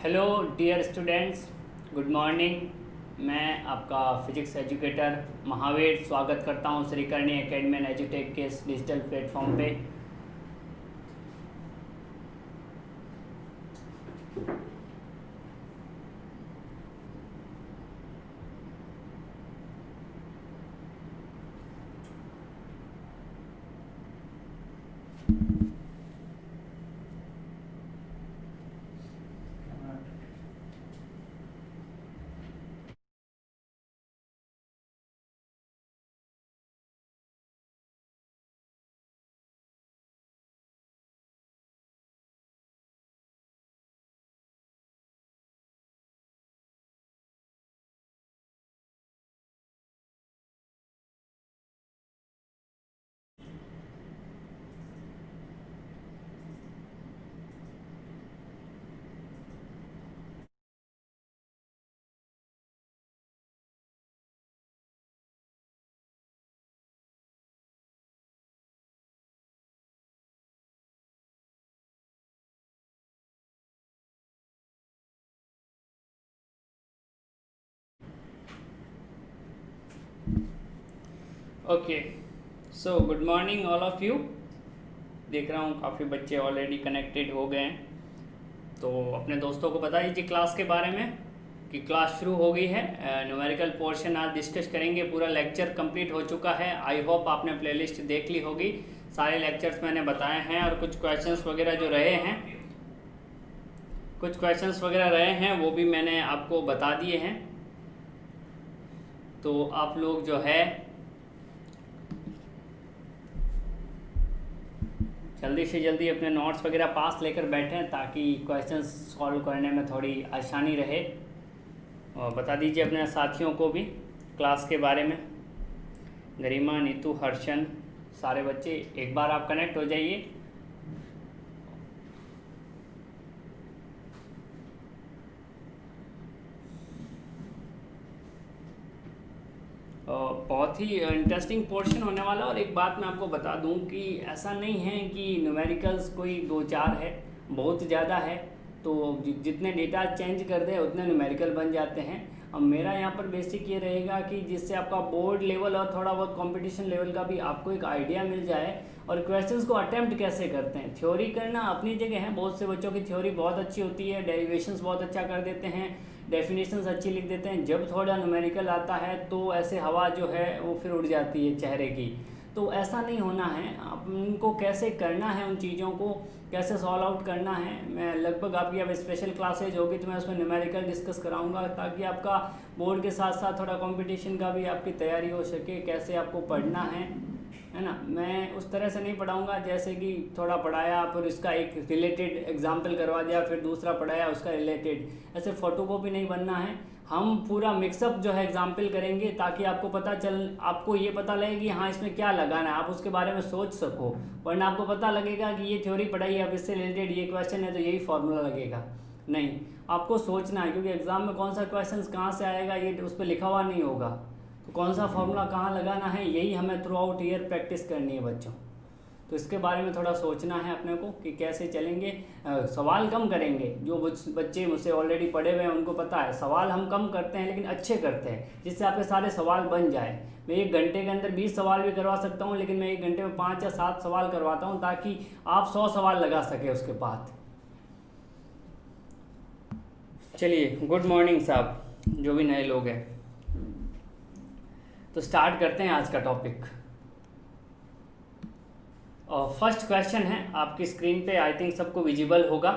Hello dear students, good morning. मैं आपका physics educator Mahavir स्वागत करता हूं श्रीकर्णी एकेडमी एंड एजुटेक के इस डिजिटल प्लेटफॉर्म पे। Okay, so good morning all of you. देख रहा हूँ काफ़ी बच्चे ऑलरेडी कनेक्टेड हो गए हैं, तो अपने दोस्तों को बता दीजिए क्लास के बारे में कि क्लास शुरू हो गई है। न्यूमेरिकल पोर्शन आज डिस्कस करेंगे। पूरा लेक्चर कंप्लीट हो चुका है। आई होप आपने प्लेलिस्ट देख ली होगी। सारे लेक्चर्स मैंने बताए हैं और कुछ क्वेश्चंस वगैरह जो रहे हैं वो भी मैंने आपको बता दिए हैं। तो आप लोग जो है जल्दी से जल्दी अपने नोट्स वगैरह पास लेकर बैठें ताकि क्वेश्चंस सॉल्व करने में थोड़ी आसानी रहे। और बता दीजिए अपने साथियों को भी क्लास के बारे में। गरिमा, नीतू, हर्षन, सारे बच्चे एक बार आप कनेक्ट हो जाइए। बहुत ही इंटरेस्टिंग पोर्शन होने वाला। और एक बात मैं आपको बता दूं कि ऐसा नहीं है कि न्यूमेरिकल्स कोई 2-4 है, बहुत ज़्यादा है। तो जितने डेटा चेंज कर दे उतने न्यूमेरिकल बन जाते हैं। अब मेरा यहाँ पर बेसिक ये रहेगा कि जिससे आपका बोर्ड लेवल और थोड़ा बहुत कंपटीशन लेवल का भी आपको एक आइडिया मिल जाए और क्वेश्चंस को अटेम्प्ट कैसे करते हैं। थ्योरी करना अपनी जगह है, बहुत से बच्चों की थ्योरी बहुत अच्छी होती है, डेरिवेशंस बहुत अच्छा कर देते हैं, डेफिनेशंस अच्छी लिख देते हैं। जब थोड़ा न्यूमेरिकल आता है तो ऐसे हवा जो है वो फिर उड़ जाती है चेहरे की। तो ऐसा नहीं होना है। आप उनको कैसे करना है, उन चीज़ों को कैसे सॉल्व आउट करना है, मैं लगभग आपकी अब स्पेशल क्लासेज होगी तो मैं उसमें न्यूमेरिकल डिस्कस कराऊंगा ताकि आपका बोर्ड के साथ साथ थोड़ा कंपटीशन का भी आपकी तैयारी हो सके। कैसे आपको पढ़ना है ना। मैं उस तरह से नहीं पढ़ाऊंगा जैसे कि थोड़ा पढ़ाया फिर इसका एक रिलेटेड एग्जाम्पल करवा दिया, फिर दूसरा पढ़ाया उसका रिलेटेड। ऐसे फोटोकॉपी नहीं बनना है। हम पूरा मिक्सअप जो है एग्जाम्पल करेंगे ताकि आपको ये पता लगे कि हाँ इसमें क्या लगाना है, आप उसके बारे में सोच सको। वरना आपको पता लगेगा कि ये थ्योरी पढ़ाई है, अब इससे रिलेटेड ये क्वेश्चन है तो यही फॉर्मूला लगेगा। नहीं, आपको सोचना है, क्योंकि एग्जाम में कौन सा क्वेश्चन कहाँ से आएगा ये उस पर लिखा हुआ नहीं होगा। तो कौन सा फॉर्मूला कहाँ लगाना है यही हमें थ्रू आउट ईयर प्रैक्टिस करनी है बच्चों। तो इसके बारे में थोड़ा सोचना है अपने को कि कैसे चलेंगे। सवाल कम करेंगे। जो बच्चे मुझसे ऑलरेडी पढ़े हुए हैं उनको पता है सवाल हम कम करते हैं लेकिन अच्छे करते हैं, जिससे आपके सारे सवाल बन जाए। मैं 1 घंटे के अंदर 20 सवाल भी करवा सकता हूँ, लेकिन मैं 1 घंटे में 5 या 7 सवाल करवाता हूँ ताकि आप 100 सवाल लगा सके उसके बाद। चलिए, गुड मॉर्निंग साहब, जो भी नए लोग हैं। तो स्टार्ट करते हैं आज का टॉपिक। और फर्स्ट क्वेश्चन है आपकी स्क्रीन पे, आई थिंक सबको विजिबल होगा।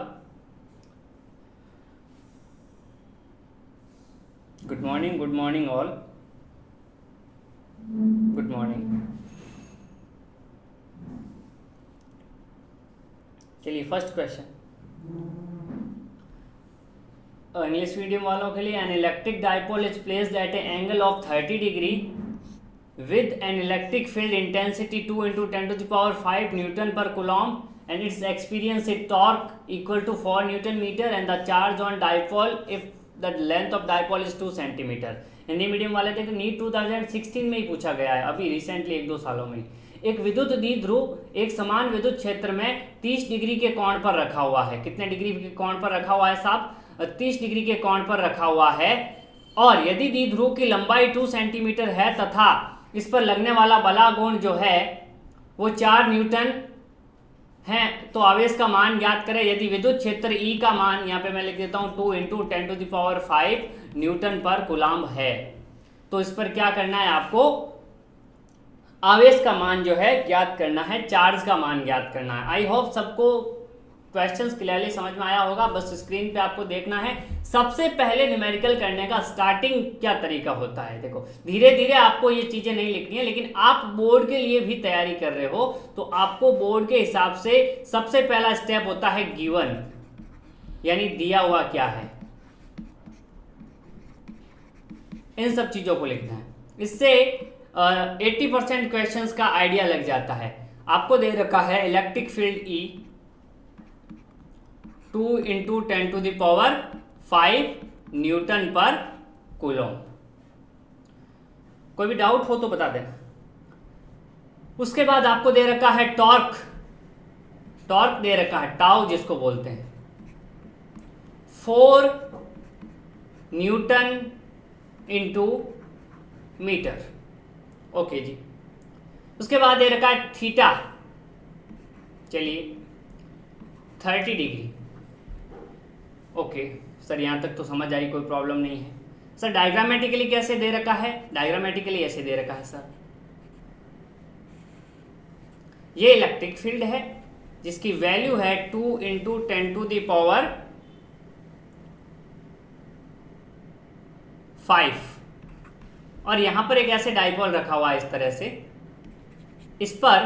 Good morning all, good morning. चलिए फर्स्ट क्वेश्चन इंग्लिश मीडियम वालों के लिए। An electric dipole is placed at A angle of 30 degree with an electric field intensity 2 × 10⁵ Newton per coulomb and its experience a torque equal to 4 Newton meter and the charge on dipole if the length of dipole is 2 centimeter। Hindi medium वाले थे कि NEET 2016 में ही पूछा गया है, अभी recently 1-2 सालों में। एक विद्युत द्विध्रुव एक समान विद्युत क्षेत्र में 30 डिग्री के कोण पर रखा हुआ है। कितने डिग्री के कोण पर रखा हुआ है साहब? 30 डिग्री के कोण पर रखा हुआ है और यदि द्विध्रुव की लंबाई 2 सेंटीमीटर है तथा इस पर लगने वाला बलागुण जो है वो 4 न्यूटन है, तो आवेश का मान ज्ञात करें। यदि विद्युत क्षेत्र E का मान यहाँ पे मैं लिख देता हूँ 2 × 10⁵ न्यूटन पर कूलम्ब है, तो इस पर क्या करना है आपको, आवेश का मान जो है ज्ञात करना है, चार्ज का मान ज्ञात करना है। आई होप सबको क्वेश्चंस क्लियरली समझ में आया होगा। बस स्क्रीन पे आपको देखना है सबसे पहले न्यूमेरिकल करने का स्टार्टिंग क्या तरीका होता है। देखो धीरे धीरे आपको ये चीजें नहीं लिखनी है, लेकिन आप बोर्ड के लिए भी तैयारी कर रहे हो तो आपको बोर्ड के हिसाब से सबसे पहला स्टेप होता है गिवन, यानी दिया हुआ क्या है, इन सब चीजों को लिखना है। इससे 80% क्वेश्चंस का आइडिया लग जाता है। आपको दे रखा है इलेक्ट्रिक फील्ड E 2 × 10⁵ न्यूटन पर कूलम्ब। कोई भी डाउट हो तो बता देना। उसके बाद आपको दे रखा है टॉर्क, टॉर्क दे रखा है टाउ जिसको बोलते हैं 4 न्यूटन × मीटर। ओके जी। उसके बाद दे रखा है थीटा, चलिए 30 डिग्री। ओके सर, यहाँ तक तो समझ आई, कोई प्रॉब्लम नहीं है। सर डायग्रामेटिकली कैसे दे रखा है, डायग्रामेटिकली ऐसे दे रखा है सर, ये इलेक्ट्रिक फील्ड है जिसकी वैल्यू है 2 × 10⁵ और यहां पर एक ऐसे डाइपोल रखा हुआ है इस तरह से, इस पर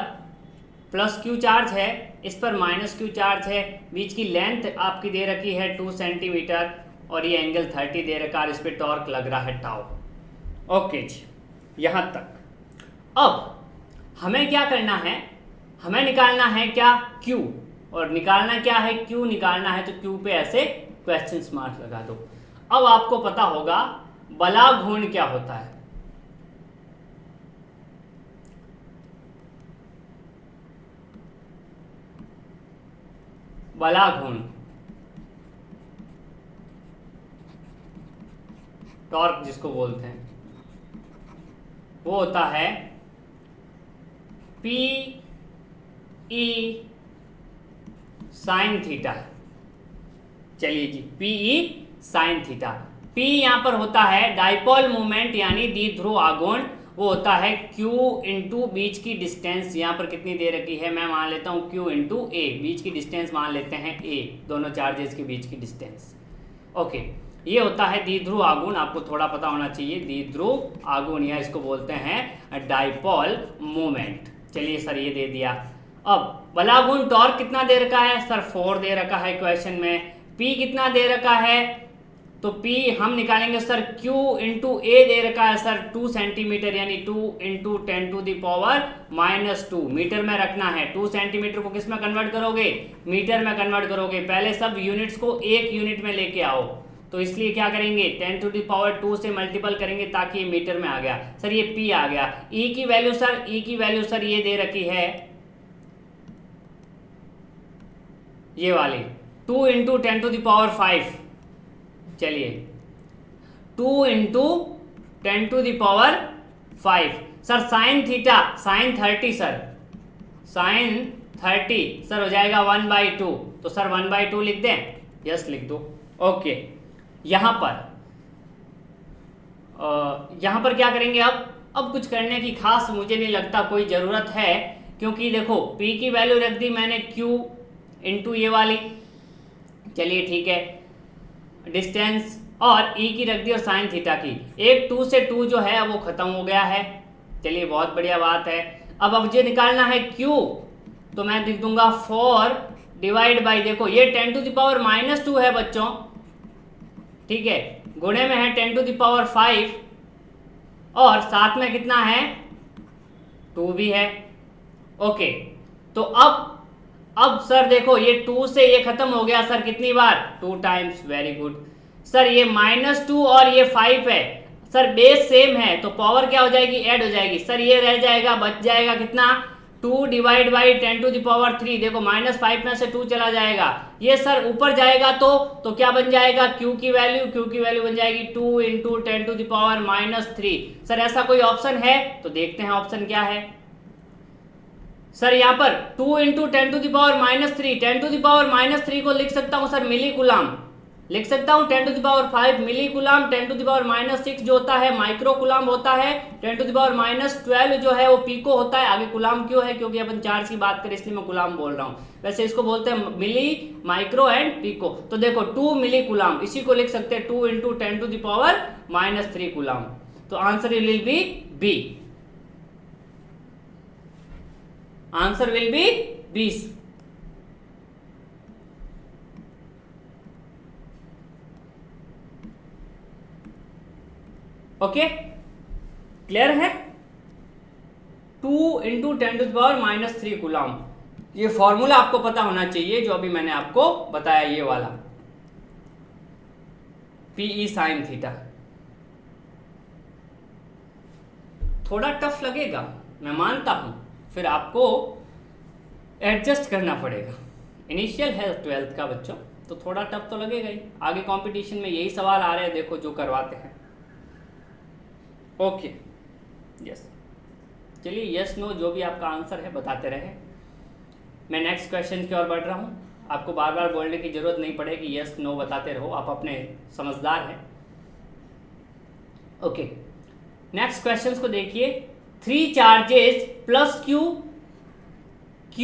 प्लस क्यू चार्ज है, इस पर माइनस क्यू चार्ज है, बीच की लेंथ आपकी दे रखी है 2 सेंटीमीटर और ये एंगल 30 दे रखा है, इस पर टॉर्क लग रहा है टाउ। ओके जी, यहाँ तक। अब हमें क्या करना है, हमें निकालना है क्या, क्यू, और निकालना क्या है, क्यू निकालना है, तो क्यू पे ऐसे क्वेश्चन मार्क लगा दो। अब आपको पता होगा बलाघूर्ण क्या होता है। बलाघूर्ण, टॉर्क जिसको बोलते हैं, वो होता है पी ई साइन थीटा। चलिए जी, P E sine theta. P यहां पर होता है डाइपोल मोमेंट यानी द्विध्रुव आघूर्ण, वो होता है Q × बीच की डिस्टेंस। यहाँ पर कितनी दे रखी है, मैं मान लेता हूँ Q × A, बीच की डिस्टेंस मान लेते हैं A, दोनों चार्जेस के बीच की डिस्टेंस। ओके, ये होता है द्विध्रुव आघूर्ण, आपको थोड़ा पता होना चाहिए। द्विध्रुव आघूर्ण या इसको बोलते हैं डाइपोल मोमेंट। चलिए सर ये दे दिया। अब बलाघूर्ण टॉर्क कितना दे रखा है सर, 4 दे रखा है क्वेश्चन में। P कितना दे रखा है, तो P हम निकालेंगे सर Q × A दे रखा है सर 2 सेंटीमीटर, यानी 2 × 10⁻²। मीटर में रखना है। 2 सेंटीमीटर को किस में कन्वर्ट करोगे, मीटर में कन्वर्ट करोगे। पहले सब यूनिट्स को एक यूनिट में लेके आओ, तो इसलिए क्या करेंगे 10⁻² से मल्टीपल करेंगे ताकि ये मीटर में आ गया। सर ये P आ गया। E की वैल्यू सर, ये दे रखी है, ये वाली 2 × 10⁵। चलिए 2 × 10⁵। Sir sine theta, sine 30 sir, sine 30 sir हो जाएगा 1/2, तो सर 1/2 लिख दें, यस लिख दो। ओके, यहाँ पर क्या करेंगे अब कुछ करने की खास मुझे नहीं लगता कोई ज़रूरत है, क्योंकि देखो P की वैल्यू रख दी मैंने Q × ये वाली, चलिए ठीक है, डिस्टेंस, और E की रख दी और साइन थीटा की। एक 2 से 2 जो है वो खत्म हो गया है। चलिए बहुत बढ़िया बात है। अब मुझे निकालना है Q, तो मैं लिख दूंगा 4 डिवाइड बाई, देखो ये 10⁻² है बच्चों, ठीक है, गुणे में है 10⁵, और साथ में कितना है 2 भी है। ओके, तो अब सर देखो ये 2 से ये खत्म हो गया सर, कितनी बार 2 टाइम्स, वेरी गुड। सर ये -2 और ये 5 है सर, बेस सेम है तो पावर क्या हो जाएगी, ऐड हो जाएगी। सर ये रह जाएगा, बच जाएगा कितना 2 डिवाइड बाई 10⁻3, देखो -5 में से 2 चला जाएगा, ये सर ऊपर जाएगा तो क्या बन जाएगा, Q की वैल्यू बन जाएगी 2 इंटू 10⁻³ सर ऐसा कोई ऑप्शन है तो देखते हैं ऑप्शन क्या है। सर यहाँ पर 2 इंटू 10⁻³ को लिख सकता हूँ सर मिली कुलाम, लिख सकता हूँ 10⁵ मिली कुलाम, 10⁻6 जो होता है माइक्रो कुलाम होता है, 10⁻12 जो है वो पीको होता है। आगे कुलाम क्यों है, क्योंकि अपन चार्ज की बात करें इसलिए मैं कुलाम बोल रहा हूँ, वैसे इसको बोलते हैं मिली, माइक्रो एंड पीको। तो देखो 2 मिली कुलाम, इसी को लिख सकते हैं 2 इंटू 10⁻³ कुलाम। तो answer will be B, answer will be 20। Okay clear है, 2 इंटू 10⁻³ कुलाम। ये फॉर्मूला आपको पता होना चाहिए जो अभी मैंने आपको बताया, ये वाला PE sin थीटा। थोड़ा टफ लगेगा मैं मानता हूं, फिर आपको एडजस्ट करना पड़ेगा। इनिशियल है 12th का बच्चों, तो थोड़ा टफ तो लगेगा ही, आगे कंपटीशन में यही सवाल आ रहे हैं देखो जो करवाते हैं। ओके यस, चलिए यस नो जो भी आपका आंसर है बताते रहे। मैं नेक्स्ट क्वेश्चन की ओर बढ़ रहा हूँ, आपको बार बार बोलने की जरूरत नहीं पड़ेगी, यस नो बताते रहो, आप अपने समझदार हैं। ओके नेक्स्ट क्वेश्चन को देखिए, 3 charges plus Q, Q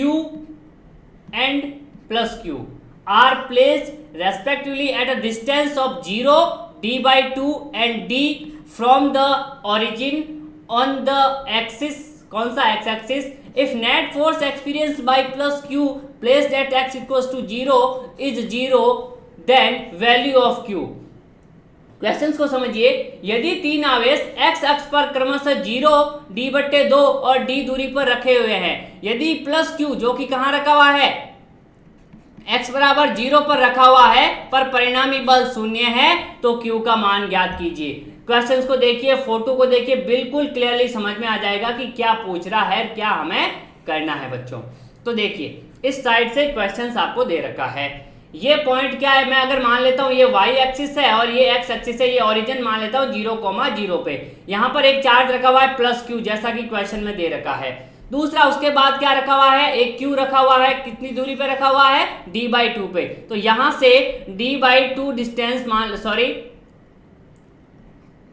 and plus Q are placed respectively at a distance of 0, d/2 and d from the origin on the axis, कौन सा x axis, if net force experienced by plus Q placed at x equals to 0 is 0 then value of Q। Questions को समझिए, यदि 3 आवेश x अक्ष पर क्रमशः 0, d/2 और d दूरी पर रखे हुए हैं, यदि प्लस Q जो कि कहां रखा हुआ है, x बराबर 0 पर रखा हुआ है पर परिणामी बल 0 है, तो Q का मान ज्ञात कीजिए। क्वेश्चंस को देखिए, फोटो को देखिए, बिल्कुल क्लियरली समझ में आ जाएगा कि क्या पूछ रहा है, क्या हमें करना है बच्चों। तो देखिए इस साइड से क्वेश्चंस आपको दे रखा है, ये पॉइंट क्या है, मैं अगर मान लेता हूं ये y एक्सिस है और ये x एक्सिस है, ये ओरिजिन मान लेता हूं 0,0 पे, यहां पर एक चार्ज रखा हुआ है प्लस Q जैसा कि क्वेश्चन में दे रखा है। दूसरा उसके बाद क्या रखा हुआ है, एक Q रखा हुआ है, कितनी दूरी पे रखा हुआ है, d/2 पे। तो यहां से d/2 डिस्टेंस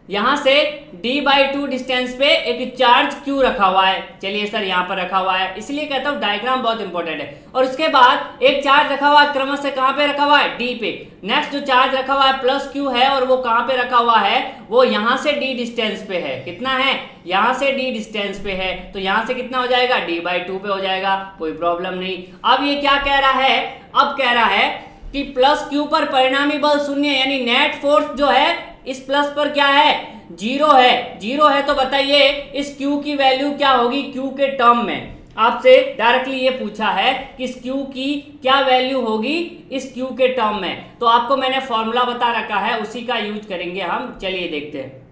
यहां से d/2 डिस्टेंस पे एक चार्ज Q रखा हुआ है, चलिए सर यहां पर रखा हुआ है, इसलिए कहता हूं डायग्राम बहुत इंपॉर्टेंट है। और उसके बाद एक चार्ज रखा हुआ है क्रमशः कहां पे रखा हुआ है, D पे। नेक्स्ट जो चार्ज रखा हुआ है प्लस Q है और वो कहां पे रखा हुआ है, वो यहां से D डिस्टेंस पे है, कितना है, यहां से D डिस्टेंस पे है, तो यहां से कितना हो जाएगा, d/2 पे हो जाएगा, कोई प्रॉब्लम नहीं। अब ये क्या कह रहा है, अब कह रहा है कि प्लस Q पर परिणामी बल 0, यानी नेट फोर्स जो है इस प्लस पर क्या है, 0 है, 0 है, तो बताइए इस Q की वैल्यू क्या होगी, Q के टर्म में। आपसे डायरेक्टली ये पूछा है कि इस Q की क्या वैल्यू होगी इस Q के टर्म में, तो आपको मैंने फॉर्मूला बता रखा है, उसी का यूज करेंगे हम। चलिए देखते हैं,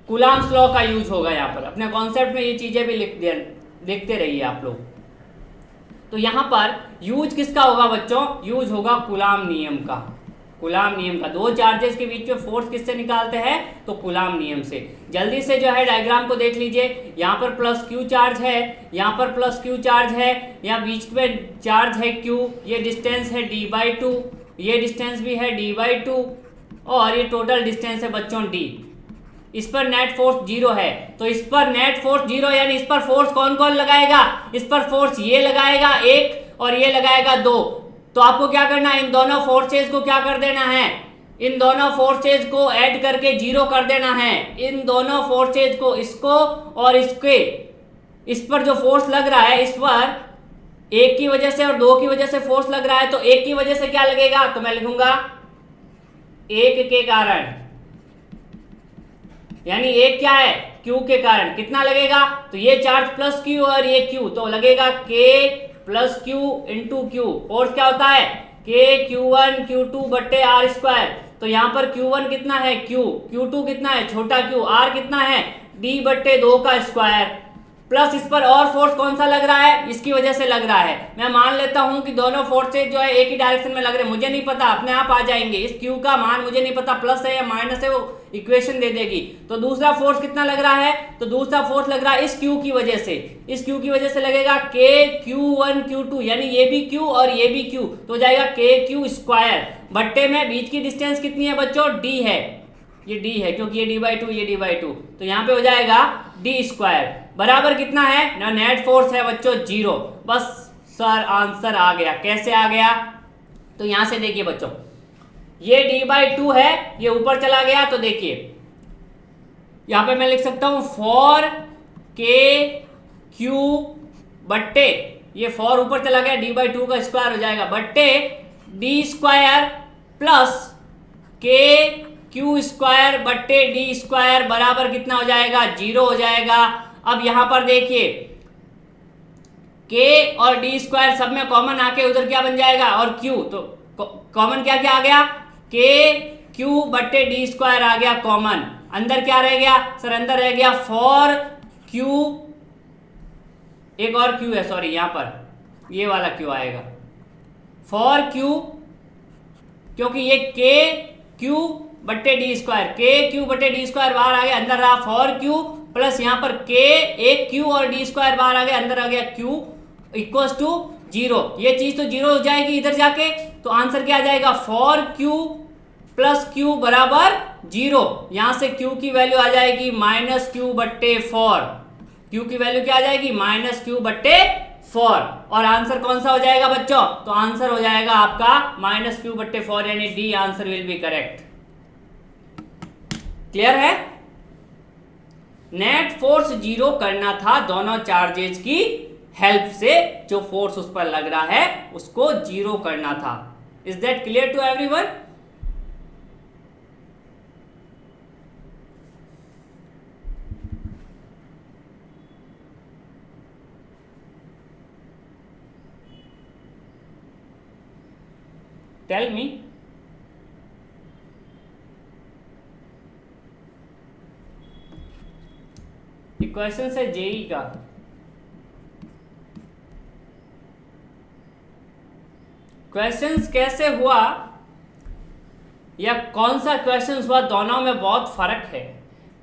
कूलॉम्स लॉ का यूज होगा यहाँ पर, अपने कॉन्सेप्ट में ये चीजें भी देखते रहिए आप लोग। तो यहाँ पर यूज किसका होगा बच्चों, यूज होगा कूलॉम नियम का, कूलॉम नियम का। दो चार्जेस के बीच में फोर्स किससे निकालते हैं, तो कूलॉम नियम से। जल्दी से जो है डायग्राम को देख लीजिए, यहाँ पर प्लस Q चार्ज है, यहाँ पर प्लस Q चार्ज है, यहाँ बीच में चार्ज है Q, ये डिस्टेंस है d/2, ये डिस्टेंस भी है d/2 और ये टोटल डिस्टेंस है बच्चों d। इस पर नेट फोर्स 0 है, तो इस पर नेट फोर्स 0 यानी इस पर फोर्स कौन कौन लगाएगा, इस पर फोर्स ये लगाएगा 1 और ये लगाएगा 2। तो आपको क्या करना है, इन दोनों फोर्सेज को क्या कर देना है, इन दोनों फोर्सेज को ऐड करके 0 कर देना है, इन दोनों फोर्सेज को, इसको और इसके, इस पर जो फोर्स लग रहा है, इस पर 1 की वजह से और 2 की वजह से फोर्स लग रहा है, तो 1 की वजह से क्या लगेगा, तो मैं लिखूंगा 1 के कारण, यानी 1 क्या है, Q के कारण कितना लगेगा, तो ये चार्ज प्लस Q और ये Q, तो लगेगा K plus Q into Q। Force क्या होता है, K Q1 Q2 बट्टे R स्क्वायर। तो यहाँ पर Q1 कितना है Q, Q2 कितना है छोटा Q, R कितना है D/2 का स्क्वायर। प्लस इस पर और फोर्स कौन सा लग रहा है, इसकी वजह से लग रहा है। मैं मान लेता हूं कि दोनों फोर्सेज जो है एक ही डायरेक्शन में लग रहे हैं, मुझे नहीं पता, अपने आप आ जाएंगे। इस क्यू का मान मुझे नहीं पता प्लस है या माइनस है, वो इक्वेशन दे देगी। तो दूसरा फोर्स कितना लग रहा है, तो दूसरा फोर्स लग रहा है इस क्यू की वजह से, इस क्यू की वजह से लगेगा के Q1 Q2, यानी ये भी क्यू और ये भी क्यू, तो जाएगा के क्यू स्क्वायर बट्टे में बीच की डिस्टेंस कितनी है बच्चों, डी है, ये डी है क्योंकि ये d/2 ये d/2, तो यहाँ पे हो जाएगा डी स्क्वायर बराबर कितना है ना, नेट फोर्स है बच्चों 0। बस सर आंसर आ गया। कैसे आ गया, तो यहां से देखिए बच्चों, ये d/2 है, ये ऊपर चला गया, तो देखिए यहां पे मैं लिख सकता हूं फॉर के क्यू बट्टे, ये फॉर ऊपर चला गया, d/2 का स्क्वायर हो जाएगा बट्टे डी स्क्वायर प्लस के क्यू स्क्वायर बट्टे डी स्क्वायर बराबर कितना हो जाएगा, 0 हो जाएगा। अब यहां पर देखिए k और डी स्क्वायर सब में कॉमन आके उधर क्या बन जाएगा, और q, तो कॉमन क्या क्या आ गया, k q बट्टे डी स्क्वायर आ गया कॉमन। अंदर क्या रह गया सर, अंदर रह गया फॉर q, एक और q है सॉरी, यहां पर ये वाला q आएगा फॉर q, क्योंकि ये k q बट्टे डी स्क्वायर, के क्यू बट्टे डी स्क्वायर बाहर आ गया, अंदर रहा फॉर क्यू प्लस यहाँ पर के एक क्यू और डी स्क्वायर बाहर आ गया, अंदर आ गया क्यू इक्वल्स टू 0। ये चीज तो 0 हो जाएगी इधर जाके, तो आंसर क्या आ जाएगा, फॉर क्यू प्लस क्यू बराबर 0। यहां से क्यू की वैल्यू आ जाएगी माइनस क्यू बट्टे 4, क्यू की वैल्यू क्या आ जाएगी माइनस क्यू बट्टे 4, और आंसर कौन सा हो जाएगा बच्चों, तो आंसर हो जाएगा आपका माइनस क्यू बट्टे 4, यानी D answer will B correct. Clear है, नेट फोर्स 0 करना था दोनों चार्जेज की हेल्प से, जो फोर्स उस पर लग रहा है उसको 0 करना था। Is that clear to everyone? Tell me. Question है जेई का, क्वेश्चंस कैसे हुआ या कौन सा क्वेश्चन हुआ, दोनों में बहुत फर्क है।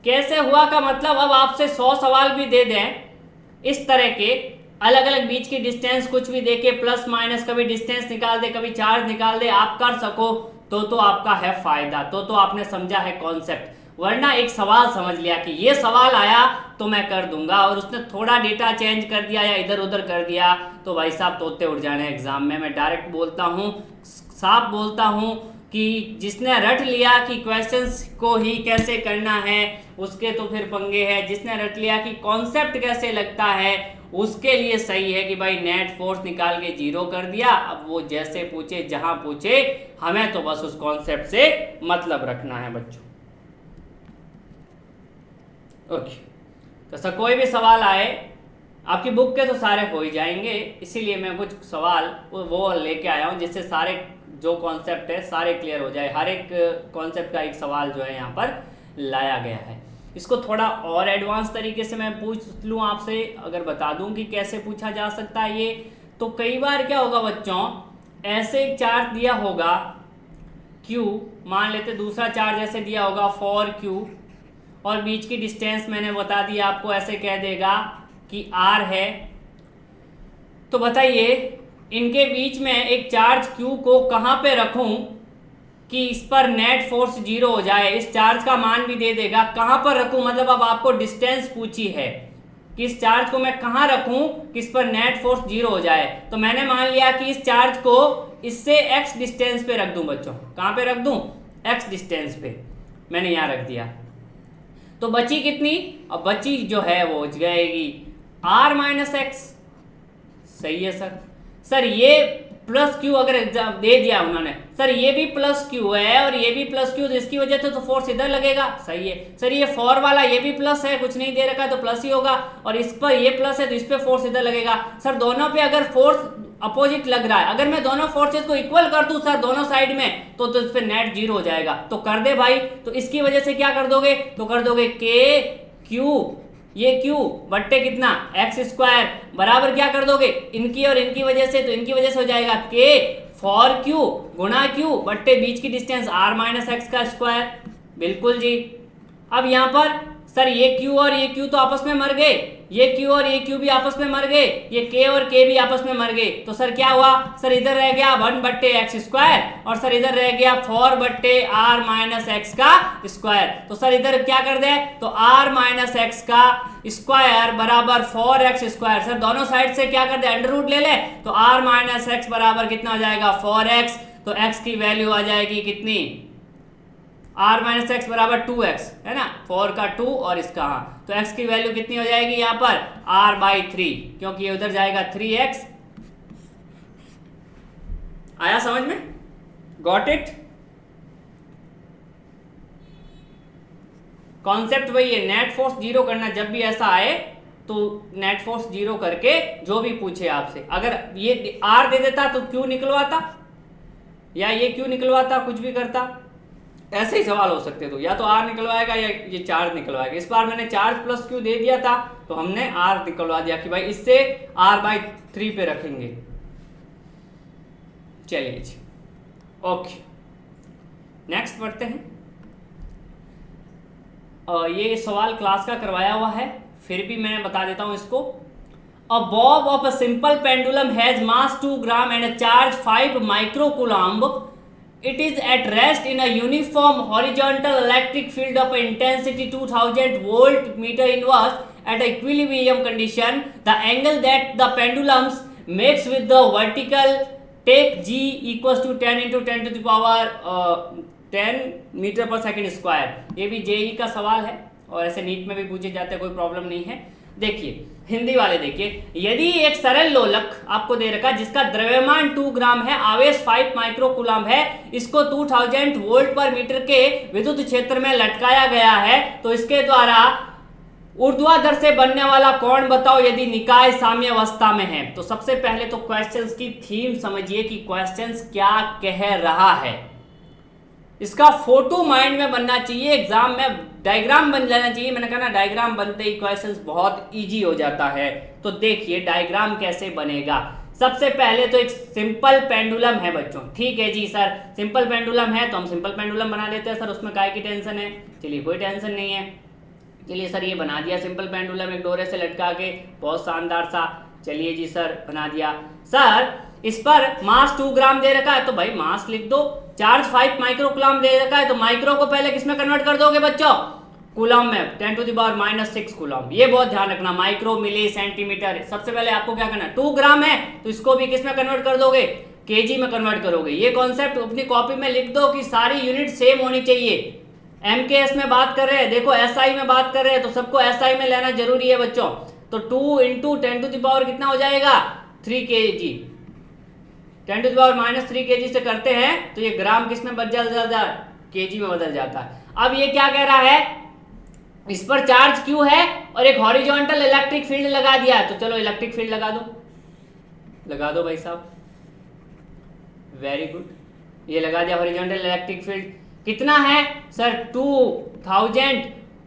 कैसे हुआ का मतलब, अब आपसे 100 सवाल भी दे दें इस तरह के, अलग अलग बीच की डिस्टेंस कुछ भी देके प्लस माइनस, कभी डिस्टेंस निकाल दे कभी चार्ज निकाल दे, आप कर सको तो आपका है फायदा, तो आपने समझा है कॉन्सेप्ट। वरना एक सवाल समझ लिया कि ये सवाल आया तो मैं कर दूंगा, और उसने थोड़ा डेटा चेंज कर दिया या इधर उधर कर दिया, तो भाई साहब तोते उड़ जाने एग्जाम में। मैं डायरेक्ट बोलता हूँ, साफ बोलता हूँ कि जिसने रट लिया कि क्वेश्चंस को ही कैसे करना है उसके तो फिर पंगे हैं, जिसने रट लिया कि कॉन्सेप्ट कैसे लगता है उसके लिए सही है कि भाई नेट फोर्स निकाल के 0 कर दिया। अब वो जैसे पूछे जहां पूछे, हमें तो बस उस कॉन्सेप्ट से मतलब रखना है बच्चों। ओके, तो सर कोई भी सवाल आए, आपकी बुक के तो सारे हो ही जाएंगे, इसीलिए मैं कुछ सवाल वो लेके आया हूँ जिससे सारे जो कॉन्सेप्ट है सारे क्लियर हो जाए। हर एक कॉन्सेप्ट का एक सवाल जो है यहाँ पर लाया गया है। इसको थोड़ा और एडवांस तरीके से मैं पूछ लूँ आपसे, अगर बता दूँ कि कैसे पूछा जा सकता है ये, तो कई बार क्या होगा बच्चों, ऐसे एक चार्ज दिया होगा Q, मान लेते दूसरा चार्ज ऐसे दिया होगा फॉर Q, और बीच की डिस्टेंस मैंने बता दिया आपको, ऐसे कह देगा कि R है। तो बताइए इनके बीच में एक चार्ज Q को कहाँ पे रखूं कि इस पर नेट फोर्स 0 हो जाए, इस चार्ज का मान भी दे देगा, कहाँ पर रखूं, मतलब अब आपको डिस्टेंस पूछी है कि इस चार्ज को मैं कहाँ रखूं कि इस पर नेट फोर्स 0 हो जाए। तो मैंने मान लिया कि इस चार्ज को इससे x डिस्टेंस पे रख दूं बच्चों, कहाँ पे रख दूं, x डिस्टेंस पे, मैंने यहाँ रख दिया। तो बची कितनी, अब बची जो है वो हो जाएगी r माइनस एक्स। सही है सर ये प्लस क्यू अगर दे दिया उन्होंने, सर ये भी प्लस क्यू है और ये भी प्लस क्यू, इसकी वजह से तो फोर्स इधर लगेगा। सही है सर, ये फॉर वाला ये भी प्लस है, कुछ नहीं दे रखा है तो प्लस ही होगा, और इस पर ये प्लस है तो इस पर फोर्स इधर लगेगा। सर दोनों पे अगर फोर्स अपोजिट लग रहा है, अगर मैं दोनों फोर्सेस को इक्वल कर दूं सर दोनों साइड में, तो इस पे नेट 0 हो जाएगा। तो कर दे भाई, तो इसकी वजह से क्या कर दोगे, तो कर दोगे के क्यू, ये क्यू बट्टे कितना एक्स स्क्वायर बराबर क्या कर दोगे इनकी और इनकी वजह से, तो इनकी वजह से हो जाएगा के फॉर क्यू गुणा क्यू बट्टे बीच की डिस्टेंस आर माइनस एक्स का स्क्वायर। बिल्कुल जी। अब यहाँ पर सर ये क्यू और ये क्यू तो आपस में मर गए, ये क्यू और ये क्यू भी आपस में मर गए, ये के और के भी आपस में मर गए, तो सर क्या हुआ सर इधर रह गया 1 बट्टे एक्स स्क्वायर और सर इधर रह गया 4 बट्टे आर माइनस एक्स का स्क्वायर। तो सर इधर क्या कर दे तो आर माइनस एक्स का स्क्वायर बराबर 4x स्क्वायर। सर दोनों साइड से क्या कर दे अंडर रूट ले ले, तो आर माइनस एक्स बराबर कितना हो जाएगा 4x, तो x की वैल्यू आ जाएगी कितनी r माइनस एक्स बराबर 2x है ना, 4 का 2 और इसका हाँ, तो x की वैल्यू कितनी हो जाएगी यहाँ पर r/3, क्योंकि ये उधर जाएगा 3x। आया समझ में, गॉट इट। कॉन्सेप्ट वही है, नेट फोर्स जीरो करना, जब भी ऐसा आए तो नेट फोर्स जीरो करके जो भी पूछे आपसे, अगर ये r दे देता तो क्यों निकलवाता या ये क्यों निकलवाता, कुछ भी करता, ऐसे ही सवाल हो सकते। तो या तो आर निकलवाएगा या ये चार्ज निकलवाएगा। इस बार मैंने चार्ज प्लस क्यू दे दिया था तो हमने आर निकलवा दिया कि भाई इससे r/3 पे रखेंगे। चलिए जी ओके नेक्स्ट बढ़ते हैं। ये सवाल क्लास का करवाया हुआ है, फिर भी मैं बता देता हूं इसको। A bob of a simple pendulum has mass 2 gram and a charge 5 microcoulomb. It is at rest in a uniform horizontal electric field of intensity 2000 volt meter inverse at equilibrium condition. The angle that the pendulum makes with the vertical take g equals to 10 into 10 to the power 10 metre पर second square. ये भी JEE का सवाल है और ऐसे NEET में भी पूछे जाते हैं, कोई प्रॉब्लम नहीं है। देखिए हिंदी वाले देखिए, यदि एक सरल लोलक आपको दे रखा है जिसका द्रव्यमान 2 ग्राम है, आवेश 5 माइक्रोकूलम्ब है, इसको 2000 वोल्ट पर मीटर के विद्युत क्षेत्र में लटकाया गया है, तो इसके द्वारा ऊर्ध्वाधर से बनने वाला कोण बताओ यदि निकाय साम्यावस्था में है। तो सबसे पहले तो क्वेश्चंस की थीम समझिए कि क्वेश्चंस क्या कह रहा है, इसका फोटो माइंड में बनना चाहिए, एग्जाम में डायग्राम बन जाना चाहिए। मैंने कहा ना डायग्राम बनते ही क्वेश्चंस बहुत इजी हो जाता है। तो देखिए डायग्राम कैसे बनेगा। सबसे पहले तो एक सिंपल पेंडुलम है बच्चों, ठीक है जी सर सिंपल पेंडुलम है तो हम सिंपल पेंडुलम बना देते हैं सर, उसमें काय की टेंशन है। चलिए कोई टेंशन नहीं है, चलिए सर ये बना दिया सिंपल पेंडुलम एक डोरे से लटका के, बहुत शानदार सा। चलिए जी सर बना दिया। सर इस पर मास 2 ग्राम दे रखा है तो भाई मास लिख दो, चार्ज 5 माइक्रोकूलम्ब दे रखा है तो माइक्रो को पहले किसमें कन्वर्ट कर दोगे बच्चों, कूलम्ब में, 10⁻⁻6 कूलम्ब। ये बहुत ध्यान रखना, माइक्रो मिली सेंटीमीटर। सबसे पहले आपको क्या करना है, 2 ग्राम है तो इसको भी किसमें कन्वर्ट कर दोगे, केजी में कन्वर्ट करोगे। ये कॉन्सेप्ट अपनी कॉपी में लिख दो कि सारी यूनिट सेम होनी चाहिए। एमकेएस में बात कर रहे हैं, देखो एसआई में बात कर रहे हैं तो सबको एसआई में लेना जरूरी है बच्चों। तो 2 × 10⁻³ कितना हो जाएगा 3 kg, 10⁻³ kg से करते हैं तो ये ग्राम किस में बदल जाता है, केजी में बदल जाता है। अब ये क्या कह रहा है, इस पर चार्ज क्यू है और एक हॉरिजॉन्टल इलेक्ट्रिक फील्ड लगा दिया है, तो चलो इलेक्ट्रिक फील्ड लगा दो भाई साहब, वेरी गुड। ये लगा दिया हॉरिजॉन्टल इलेक्ट्रिक फील्ड, कितना है सर 2000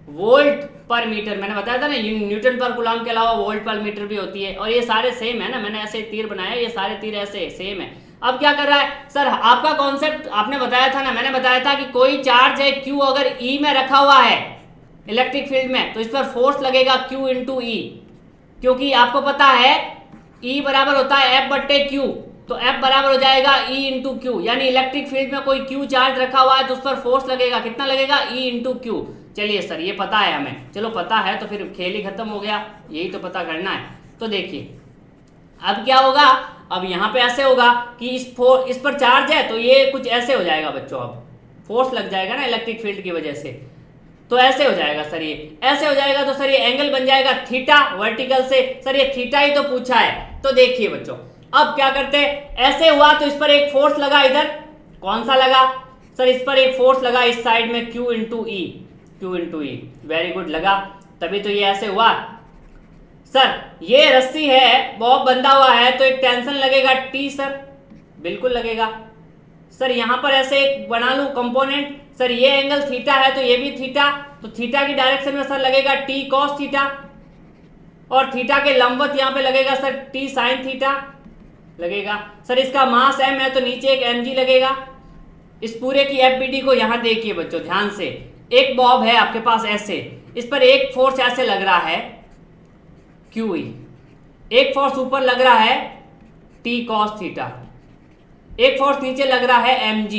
वोल्ट पर मीटर। मैंने बताया था ना न्यूटन पर कूलम्ब के अलावा वोल्ट पर मीटर भी होती है, और ये सारे सेम है ना, मैंने ऐसे तीर बनाया, ये सारे तीर ऐसे सेम है। अब क्या कर रहा है सर, आपका कॉन्सेप्ट आपने बताया था ना, मैंने बताया था कि कोई चार्ज है क्यू अगर ई में रखा हुआ है इलेक्ट्रिक फील्ड में तो इस पर फोर्स लगेगा Q × E, क्योंकि आपको पता है E बराबर होता है F/Q, तो F बराबर हो जाएगा E × Q, यानी इलेक्ट्रिक फील्ड में कोई Q चार्ज रखा हुआ है तो उस पर फोर्स लगेगा, कितना लगेगा E × Q। चलिए सर ये पता है हमें, चलो पता है तो फिर खेल ही खत्म हो गया, यही तो पता करना है। तो देखिए अब क्या होगा, अब यहाँ पे ऐसे होगा कि इस पर चार्ज है तो ये कुछ ऐसे हो जाएगा बच्चों, अब फोर्स लग जाएगा ना इलेक्ट्रिक फील्ड की वजह से, तो ऐसे हो जाएगा सर, ये ऐसे हो जाएगा तो सर ये एंगल बन जाएगा थीटा वर्टिकल से। सर ये थीटा ही तो पूछा है, तो देखिए बच्चों अब क्या करते हैं, ऐसे हुआ तो इस पर एक फोर्स लगा, इधर कौन सा लगा सर, इस पर एक फोर्स लगा इस साइड में Q × E, वेरी गुड लगा, तभी तो ये ऐसे हुआ। सर ये रस्सी है बॉब बंधा हुआ है तो एक टेंशन लगेगा T सर, बिल्कुल लगेगा। सर यहाँ पर ऐसे एक बना लूं कंपोनेंट, सर ये एंगल थीटा है तो ये भी थीटा, तो थीटा की डायरेक्शन में सर लगेगा T cos थीटा, और थीटा के लंबवत यहाँ पे लगेगा सर टी साइन थीटा लगेगा। सर इसका मास m है तो नीचे एक mg लगेगा। इस पूरे की FBD को यहाँ देखिए बच्चों ध्यान से, एक बॉब है आपके पास ऐसे, इस पर एक फोर्स ऐसे लग रहा है QE, एक फोर्स ऊपर लग रहा है T cos थीटा, एक फोर्स नीचे लग रहा है mg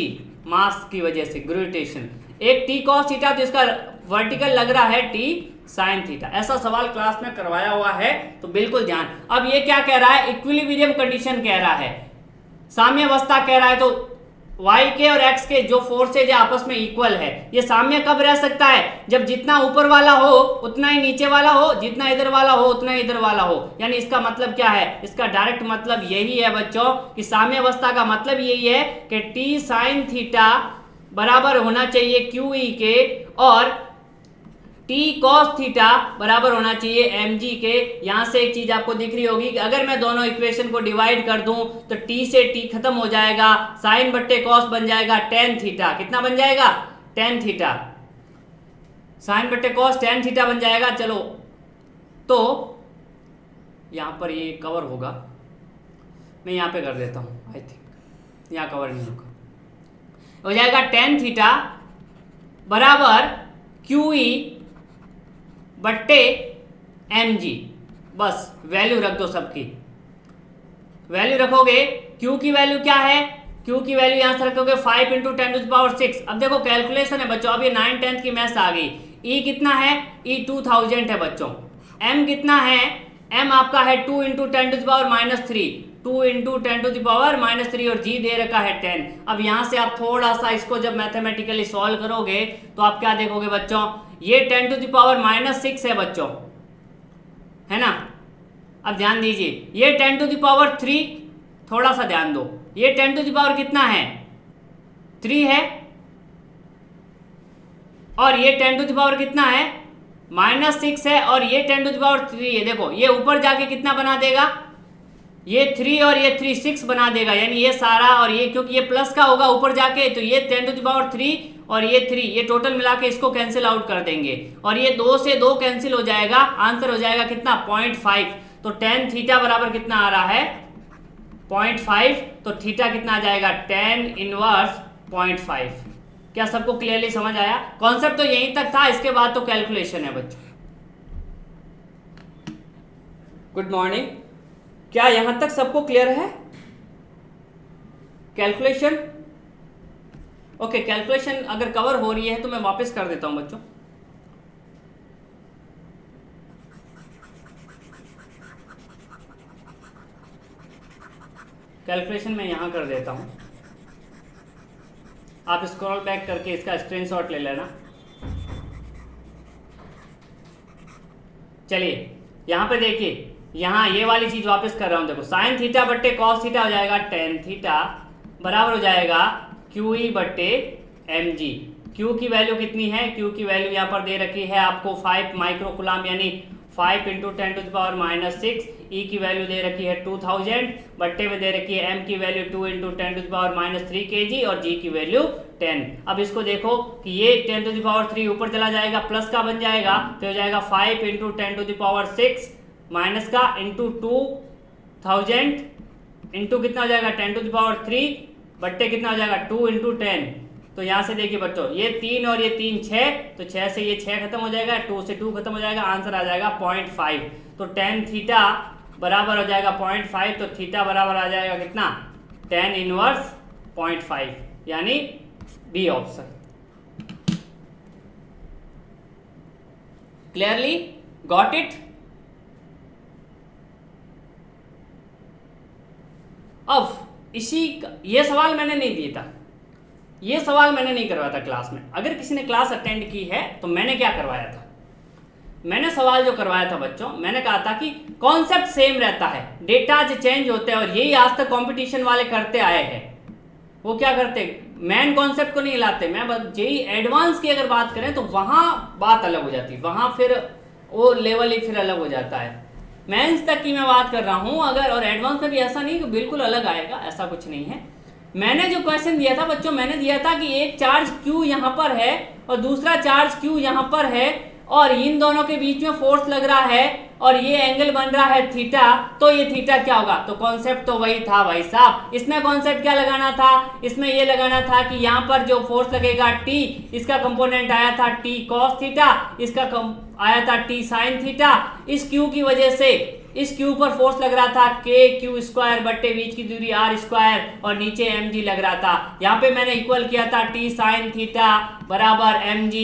मास की वजह से ग्रेविटेशन, एक T cos थीटा तो इसका वर्टिकल लग रहा है T साइन थीटा। ऐसा सवाल क्लास में करवाया हुआ है तो बिल्कुल ध्यान। अब ये क्या कह रहा है, इक्विलिब्रियम कंडीशन कह रहा है, साम्यावस्था कह रहा है, तो y के और x के जो फोर्सेज है आपस में इक्वल है। ये साम्य कब रह सकता है, जब जितना ऊपर वाला हो उतना ही नीचे वाला हो, जितना इधर वाला हो उतना ही इधर वाला हो। यानी इसका मतलब क्या है, इसका डायरेक्ट मतलब यही है बच्चों कि साम्यावस्था का मतलब यही है कि t साइन थीटा बराबर होना चाहिए QE के और T cos थीटा बराबर होना चाहिए mg के। यहां से एक चीज आपको दिख रही होगी कि अगर मैं दोनों इक्वेशन को डिवाइड कर दूं तो t से t खत्म हो जाएगा, साइन बट्टे cos बन जाएगा tan थीटा। कितना बन जाएगा, tan थीटा, साइन बट्टे cos tan थीटा बन जाएगा। चलो तो यहां पर ये कवर होगा, मैं यहां पे कर देता हूं, आई थिंक यहां कवर नहीं होगा, हो जाएगा tan थीटा बराबर QE बट्टे mg। बस वैल्यू रख दो, सबकी वैल्यू रखोगे। Q की वैल्यू क्या है, Q की वैल्यू यहां से रखोगे 5 × 10⁻⁶। अब देखो कैलकुलेशन है बच्चों, अब ये 9/10 की मैथ्स आ गई। E कितना है, E 2000 है बच्चों। M कितना है, M आपका है 2 × 10⁻³ 2 × 10⁻³ और G दे रखा है 10। अब यहां से आप थोड़ा सा इसको जब मैथमेटिकली सॉल्व करोगे तो आप क्या देखोगे बच्चों, ये 10⁻⁻6 है बच्चों, है ना। अब ध्यान दीजिए, ये 10⁻3, थोड़ा सा ध्यान दो, ये 10 कितना है, 3 है, और ये 10 कितना है, -6 है, और ये 10⁻3 है। देखो ये ऊपर जाके कितना बना देगा, ये 3 और ये 3 6 बना देगा। यानी ये सारा और ये, क्योंकि ये प्लस का होगा ऊपर जाके, तो ये 10⁻3 और ये 3, ये टोटल मिला के इसको कैंसिल आउट कर देंगे और ये 2 से 2 कैंसिल हो जाएगा। आंसर हो जाएगा कितना, 0.5। तो tan थीटा बराबर कितना आ रहा है, 0.5। तो थीटा कितना आ जाएगा, tan इनवर्स 0.5। क्या सबको क्लियरली समझ आया? कॉन्सेप्ट तो यहीं तक था, इसके बाद तो कैलकुलेशन है बच्चों। गुड मॉर्निंग, क्या यहां तक सबको क्लियर है कैलकुलेशन? ओके, कैलकुलेशन अगर कवर हो रही है तो मैं वापस कर देता हूं बच्चों। कैलकुलेशन मैं यहां कर देता हूं, आप स्क्रॉल बैक करके इसका स्क्रीनशॉट ले लेना। चलिए यहां पे देखिए, यहां ये वाली चीज वापस कर रहा हूं। देखो साइन थीटा बट्टे कॉस थीटा हो जाएगा tan थीटा बराबर हो जाएगा QE बट्टे mg। Q की वैल्यू कितनी है, Q की वैल्यू यहाँ पर दे रखी है आपको 5 माइक्रोकुलाम, यानी 5 × 10⁻⁶। E की वैल्यू दे रखी है 2000, बट्टे में दे रखी है m की वैल्यू 2 × 10⁻³ kg और g की वैल्यू 10। अब इसको देखो कि ये 10⁻³ ऊपर चला जाएगा, प्लस का बन जाएगा, तो हो जाएगा 5 × 10⁻6 माइनस का इंटू 2000 इंटू कितना हो जाएगा 10⁻³ बट्टे कितना हो जाएगा 2 × 10। तो यहाँ से देखिए बच्चों, ये 3 और ये 3 6, तो 6 से ये 6 खत्म हो जाएगा, 2 से 2 खत्म हो जाएगा, आंसर आ जाएगा 0.5। तो tan थीटा बराबर हो जाएगा 0.5। तो थीटा बराबर आ जाएगा कितना, tan इनवर्स 0.5, यानी B option. Clearly got it? अब ये सवाल मैंने नहीं दिया था, ये सवाल मैंने नहीं करवाया था क्लास में। अगर किसी ने क्लास अटेंड की है तो मैंने क्या करवाया था, मैंने सवाल जो करवाया था बच्चों, मैंने कहा था कि कॉन्सेप्ट सेम रहता है, डेटा जो चेंज होते हैं, और यही आज तक कंपटीशन वाले करते आए हैं। वो क्या करते, मेन कॉन्सेप्ट को नहीं लाते। मैं जेई एडवांस की अगर बात करें तो वहाँ बात अलग हो जाती है, वहाँ फिर वो लेवल ही फिर अलग हो जाता है। मेंस तक की मैं बात कर रहा हूँ अगर, और एडवांस में भी ऐसा नहीं कि बिल्कुल अलग आएगा, ऐसा कुछ नहीं है। मैंने जो क्वेश्चन दिया था बच्चों, मैंने दिया था कि एक चार्ज Q यहाँ पर है और दूसरा चार्ज Q यहाँ पर है, और इन दोनों के बीच में फोर्स लग रहा है, और ये एंगल बन रहा है थीटा, तो ये थीटा क्या होगा? तो कॉन्सेप्ट तो वही था भाई साहब। इसमें कॉन्सेप्ट क्या लगाना था? इसमें ये लगाना था कि यहाँ पर जो फोर्स लगेगा T, इसका कंपोनेंट आया था T cos थीटा, इसका आया था T sin थीटा। इस Q की वजह से इस Q पर फोर्स लग रहा था k q स्क्वायर बट्टे बीच की दूरी r स्क्वायर और नीचे mg लग रहा था। यहाँ पे मैंने इक्वल किया था T sin थीटा बराबर mg,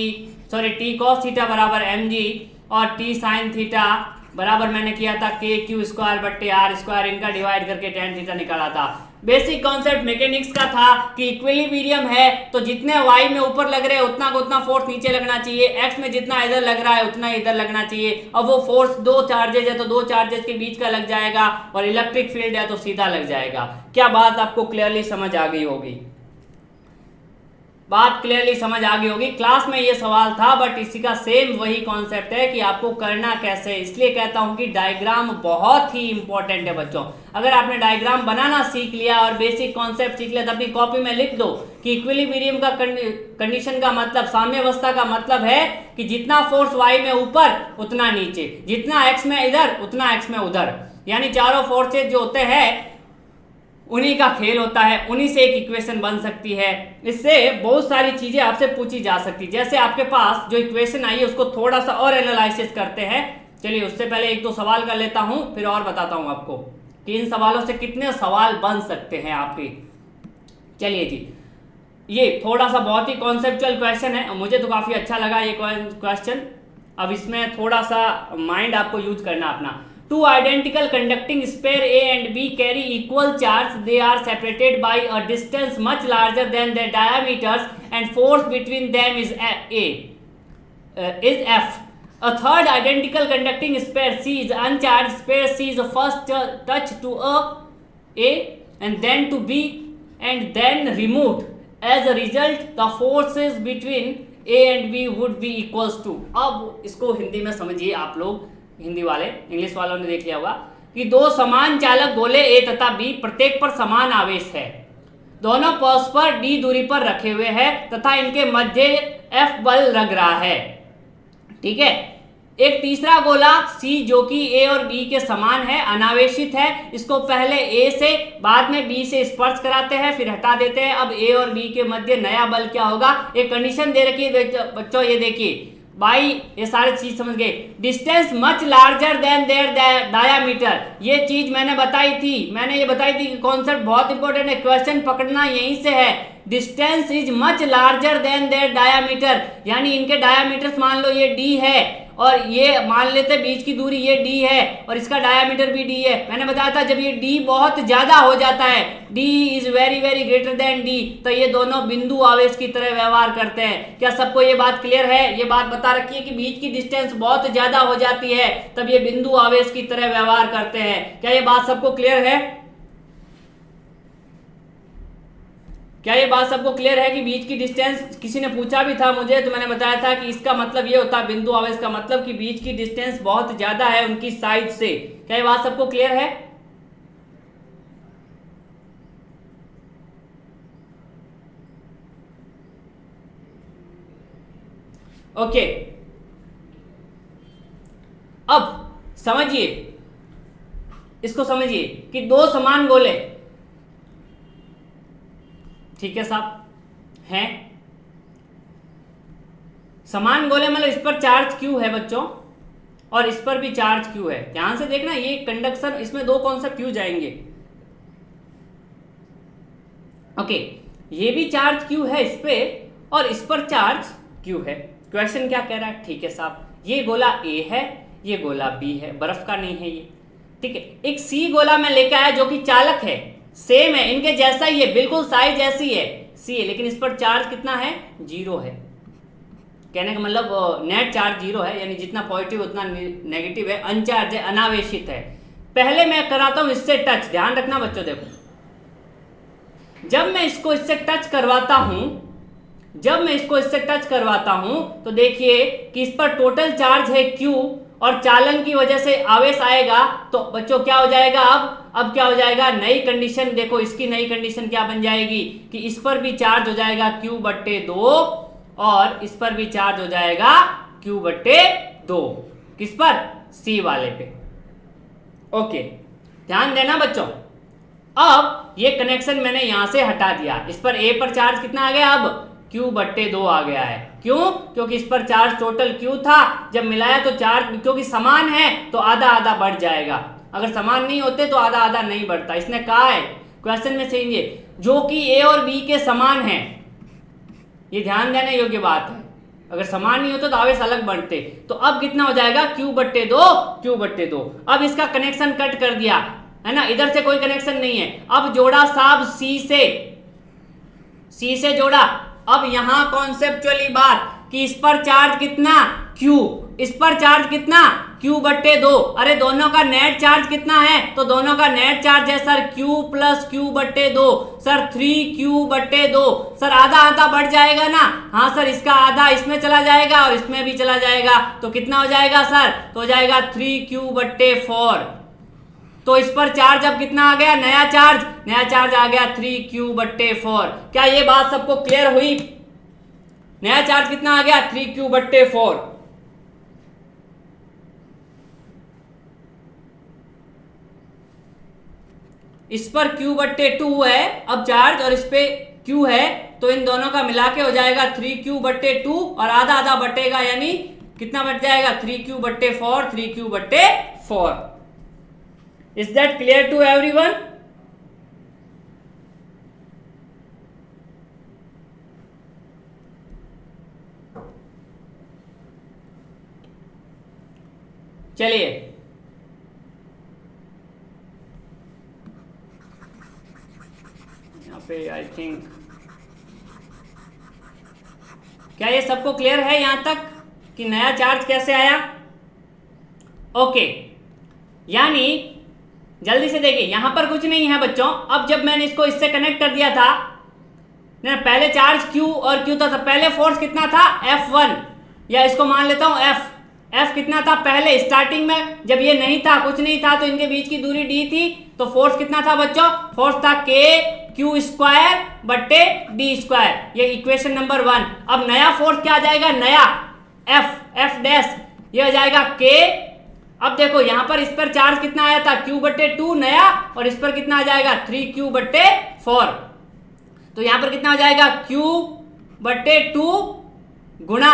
sorry T cos theta बराबर mg और T sin थीटा बराबर मैंने किया था k q स्क्वायर बट्टे r स्क्वायर, इनका डिवाइड करके tan थीटा निकाला था। बेसिक कॉन्सेप्ट मैकेनिक्स का था कि इक्विलिब्रियम है तो जितने y में ऊपर लग रहे हैं उतना को उतना फोर्स नीचे लगना चाहिए, x में जितना इधर लग रहा है उतना इधर लगना चाहिए। अब वो फोर्स दो चार्जेज है तो दो चार्जेस के बीच का लग जाएगा और इलेक्ट्रिक फील्ड है तो सीधा लग जाएगा। क्या बात आपको क्लियरली समझ आ गई होगी? बात क्लियरली समझ आ गई होगी। क्लास में ये सवाल था बट इसी का सेम वही कॉन्सेप्ट है कि आपको करना कैसे। इसलिए कहता हूं कि डायग्राम बहुत ही इंपॉर्टेंट है बच्चों। अगर आपने डायग्राम बनाना सीख लिया और बेसिक कॉन्सेप्ट सीख लिया तो अपनी कॉपी में लिख दो कि इक्विलिब्रियम का कंडीशन का मतलब, साम्यावस्था का मतलब है कि जितना फोर्स y में ऊपर उतना नीचे, जितना x में इधर उतना x में उधर, यानी चारों फोर्सेज जो होते हैं उन्हीं का खेल होता है। उन्हीं से एक इक्वेशन बन सकती है। इससे बहुत सारी चीजें आपसे पूछी जा सकती है। जैसे आपके पास जो इक्वेशन आई है उसको थोड़ा सा और एनालिसिस करते हैं। चलिए उससे पहले एक दो सवाल कर लेता हूं, फिर और बताता हूं आपको कि इन सवालों से कितने सवाल बन सकते हैं आपके। चलिए जी, ये थोड़ा सा बहुत ही कॉन्सेप्चुअल क्वेश्चन है, मुझे तो काफी अच्छा लगा ये क्वेश्चन। अब इसमें थोड़ा सा माइंड आपको यूज करना अपना। Two identical conducting sphere A and B carry equal charge. They are separated by a distance much larger than their diameters, and force between them is F. A third identical conducting sphere C is uncharged. Sphere C is first touch to A and then to B and then removed. As a result, the forces between A and B would be equals to. अब इसको हिंदी में समझिए आप लोग, हिंदी वाले, English वालों ने देख लिया होगा कि दो समान चालक गोले A तथा B प्रत्येक पर समान आवेश है, दोनों परस्पर d दूरी पर रखे हुए हैं तथा इनके मध्य F बल लग रहा है। ठीक है। एक तीसरा गोला C जो कि A और B के समान है, अनावेशित है, इसको पहले A से बाद में B से स्पर्श कराते हैं फिर हटा देते हैं। अब A और B के मध्य नया बल क्या होगा? एक कंडीशन दे रखी है बच्चों, ये देखिए भाई, ये सारी चीज समझ गए। Distance much larger than their diameter, ये चीज मैंने बताई थी कि कॉन्सेप्ट बहुत इंपॉर्टेंट है, क्वेश्चन पकड़ना यहीं से है। Distance is much larger than their diameter, यानी इनके डायामीटर्स मान लो ये d है और ये मान लेते बीच की दूरी ये d है और इसका डायामीटर भी d है। मैंने बताया था जब ये d बहुत ज्यादा हो जाता है, d is very very greater than d, तो ये दोनों बिंदु आवेश की तरह व्यवहार करते हैं। क्या सबको ये बात क्लियर है? ये बात बता रखी है कि बीच की डिस्टेंस बहुत ज्यादा हो जाती है तब ये बिंदु आवेश की तरह व्यवहार करते हैं। क्या ये बात सबको क्लियर है? क्या ये बात सबको क्लियर है कि बीच की डिस्टेंस, किसी ने पूछा भी था मुझे तो मैंने बताया था कि इसका मतलब ये होता है बिंदु आवेश का मतलब कि बीच की डिस्टेंस बहुत ज्यादा है उनकी साइड से। क्या ये बात सबको क्लियर है? ओके, अब समझिए, इसको समझिए कि दो समान गोले, ठीक है साहब, हैं समान गोले, मतलब इस पर चार्ज Q है बच्चों और इस पर भी चार्ज Q है। ध्यान से देखना, ये कंडक्शन, इसमें दो कॉन्सेप्ट Q जाएंगे। ओके, ये भी चार्ज Q है इस पे और इस पर चार्ज Q है। क्वेश्चन क्या कह रहा है? ठीक है साहब, ये गोला A है, ये गोला B है, बर्फ का नहीं है ये, ठीक है। एक C गोला में लेकर आया जो कि चालक है, सेम है, इनके जैसा ही है, बिल्कुल साइज ऐसी है, C है, लेकिन इस पर चार्ज कितना है? 0 है। कहने का मतलब नेट चार्ज 0 है, यानी जितना पॉजिटिव उतना नेगेटिव है, अनचार्ज है, अनावेशित है। पहले मैं कराता हूं इससे टच, ध्यान रखना बच्चों, देखो जब मैं इसको इससे टच करवाता हूं तो देखिए कि इस पर टोटल चार्ज है Q और चालन की वजह से आवेश आएगा, तो बच्चों क्या हो जाएगा? अब क्या हो जाएगा? नई कंडीशन देखो, इसकी नई कंडीशन क्या बन जाएगी कि इस पर भी चार्ज हो जाएगा Q/2 और इस पर भी चार्ज हो जाएगा Q/2। किस पर? C वाले पे। ओके, ध्यान देना बच्चों। अब ये कनेक्शन मैंने यहां से हटा दिया, इस पर ए पर चार्ज कितना आ गया, अब Q/2 आ गया है। क्यों? क्योंकि इस पर चार्ज टोटल Q था, जब मिलाया तो चार्ज क्योंकि समान है तो आधा आधा बढ़ जाएगा, अगर समान नहीं होते तो आधा आधा नहीं बढ़ता। इसने कहा है क्वेश्चन में से ये जो कि ए और बी के समान है, ये ध्यान देने योग्य बात है। अगर समान नहीं होते तो आवेश अलग बढ़ते। तो अब कितना हो जाएगा, Q/2। अब इसका कनेक्शन कट कर दिया है ना, इधर से कोई कनेक्शन नहीं है। अब जोड़ा साब सी से जोड़ा। अब यहां कॉन्सेप्चुअली बात कि इस पर चार्ज कितना Q, इस पर चार्ज कितना Q/2। अरे दोनों का नेट चार्ज कितना है, तो दोनों का नेट चार्ज है sir Q + Q/2, sir 3Q/2। Sir आधा आधा बढ़ जाएगा ना, हाँ सर, इसका आधा इसमें चला जाएगा और इसमें भी चला जाएगा, तो कितना हो जाएगा सर, तो हो जाएगा 3Q/4। तो इस पर चार्ज अब कितना आ गया, नया चार्ज आ गया 3Q/4। क्या ये बात सबको क्लियर हुई? नया चार्ज कितना आ गया, 3Q/4। इस पर Q/2 है अब चार्ज और इस पे Q है, तो इन दोनों का मिला के हो जाएगा 3Q/2 और आधा आधा बटेगा, यानी कितना बच जाएगा 3Q/4। Is that clear to everyone? चलिए यहाँ पे आई थिंक, क्या ये सबको क्लियर है यहां तक कि नया चार्ज कैसे आया? ओके, यानी जल्दी से देखिए, यहां पर कुछ नहीं है बच्चों। अब जब मैंने इसको इससे कनेक्ट कर दिया था ना, पहले चार्ज Q और Q था, पहले फोर्स कितना था F1, या इसको मान लेता हूं F कितना था पहले स्टार्टिंग में, जब ये नहीं था, कुछ नहीं था, तो इनके बीच की दूरी D थी, तो फोर्स कितना था बच्चों, फोर्स था KQ²/D²। ये इक्वेशन नंबर 1। अब नया फोर्स क्या आ जाएगा, नया F डैश, ये हो जाएगा K। अब देखो यहां पर इस पर चार्ज कितना आया था Q/2 नया, और इस पर कितना आ जाएगा 3Q/4। तो यहां पर कितना हो जाएगा Q/2 गुणा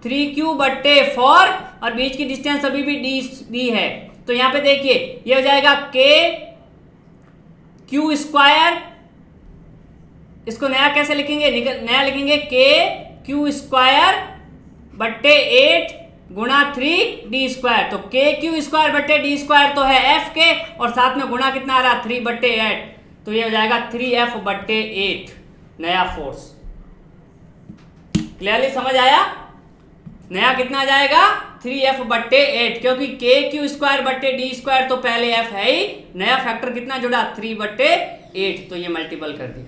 3Q/4, और बीच की डिस्टेंस अभी भी D है, तो यहां पे देखिए ये हो जाएगा KQ²। इसको नया कैसे लिखेंगे, नया लिखेंगे KQ²/8 गुणा 3D²। तो KQ²/D² तो है F के, और साथ में गुणा कितना आ रहा 3/8, तो ये हो जाएगा 3F/8 नया फोर्स। क्लियरली समझ आया? नया कितना आ जाएगा 3F/8, क्योंकि KQ²/D² तो पहले F है ही, नया फैक्टर कितना जुड़ा 3/8, तो ये मल्टीपल कर दिया।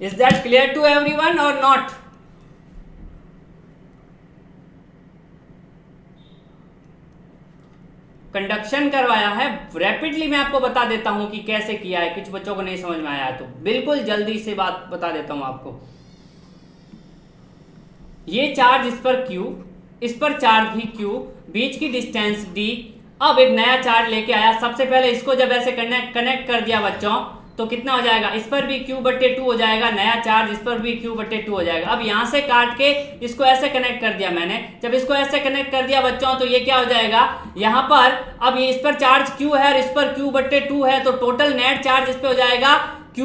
Is that clear to everyone और नॉट? कंडक्शन करवाया है, रैपिडली मैं आपको बता देता हूं कि कैसे किया है, कुछ बच्चों को नहीं समझ में आया तो बिल्कुल जल्दी से बात बता देता हूं आपको। ये चार्ज इस पर Q, इस पर चार्ज भी Q, बीच की डिस्टेंस D। अब एक नया चार्ज लेके आया, सबसे पहले इसको जब ऐसे कनेक्ट कर दिया बच्चों, तो कितना हो जाएगा, इस पर भी Q/2 हो जाएगा, नया चार्ज इस पर भी Q/2 हो जाएगा। अब यहां से काट के इसको ऐसे कनेक्ट कर दिया मैंने, जब इसको ऐसे कनेक्ट कर दिया बच्चों, तो ये क्या हो जाएगा, यहां पर अब ये इस पर चार्ज Q है और इस पर Q/2 है, तो टोटल नेट चार्ज इस पे हो जाएगा Q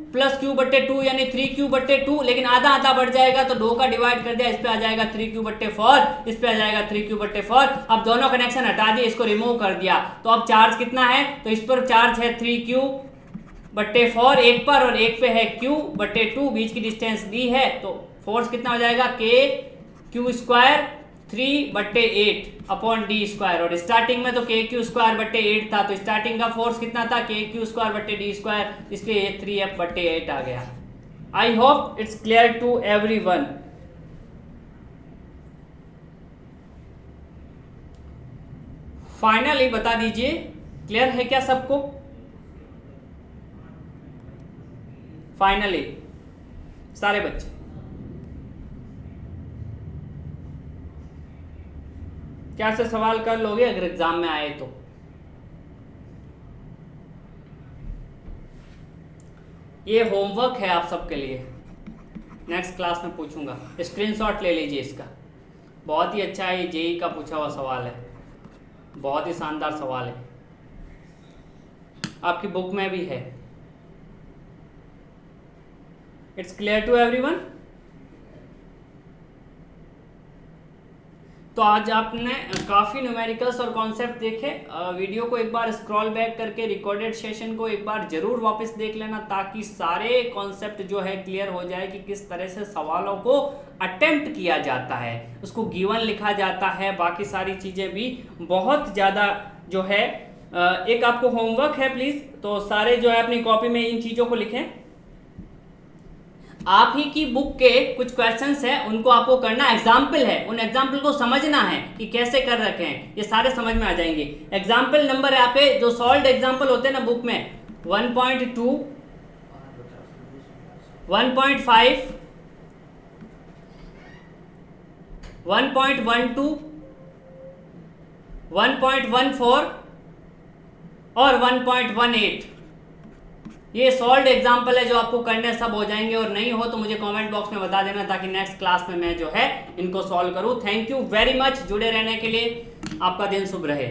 + Q/2 यानी 3Q/2, लेकिन आधा आधा बढ़ जाएगा, तो 2 का डिवाइड कर दिया, इस पे आ जाएगा 3Q/4, इस पे आ जाएगा 3Q/4। अब दोनों कनेक्शन हटा दिए, इसको रिमूव कर दिया, तो अब चार्ज कितना है, तो इस पर चार्ज है 3Q/4 एक पर, और एक पे है Q/2, बीच की डिस्टेंस D है, तो फोर्स कितना हो जाएगा KQ² 3/8/D², और स्टार्टिंग में तो KQ²/8 था, तो स्टार्टिंग का फोर्स कितना था KQ²/D², इसलिए ये 3F/8 आ गया। I hope it's clear to everyone. Finally बता दीजिए, क्लियर है क्या सबको? फाइनली सारे बच्चे क्या से सवाल कर लोगे अगर एग्जाम में आए तो? ये होमवर्क है आप सबके लिए, नेक्स्ट क्लास में पूछूंगा, स्क्रीनशॉट ले लीजिए इसका। बहुत ही अच्छा है, ये जेई का पूछा हुआ सवाल है, बहुत ही शानदार सवाल है, आपकी बुक में भी है। It's clear to everyone. तो आज आपने काफ़ी न्यूमेरिकल्स और कॉन्सेप्ट देखे। वीडियो को एक बार स्क्रॉल बैक करके रिकॉर्डेड सेशन को एक बार जरूर वापस देख लेना, ताकि सारे कॉन्सेप्ट जो है क्लियर हो जाए कि किस तरह से सवालों को अटेम्प्ट किया जाता है, उसको गिवन लिखा जाता है, बाकी सारी चीज़ें भी बहुत ज़्यादा जो है। एक आपको होमवर्क है प्लीज़, तो सारे जो है अपनी कॉपी में इन चीज़ों को लिखें। आप ही की बुक के कुछ क्वेश्चंस हैं, उनको आपको करना, एग्जाम्पल है, उन एग्जाम्पल को समझना है कि कैसे कर रखे हैं, ये सारे समझ में आ जाएंगे। एग्जाम्पल नंबर है आपके जो सॉल्व एग्जाम्पल होते हैं ना बुक में, 1.2, 1.5, 1.12, 1.14 और 1.18। ये सॉल्व एग्जाम्पल है जो आपको करने सब हो जाएंगे, और नहीं हो तो मुझे कमेंट बॉक्स में बता देना, ताकि नेक्स्ट क्लास में मैं जो है इनको सॉल्व करूं। थैंक यू वेरी मच जुड़े रहने के लिए, आपका दिन शुभ रहे।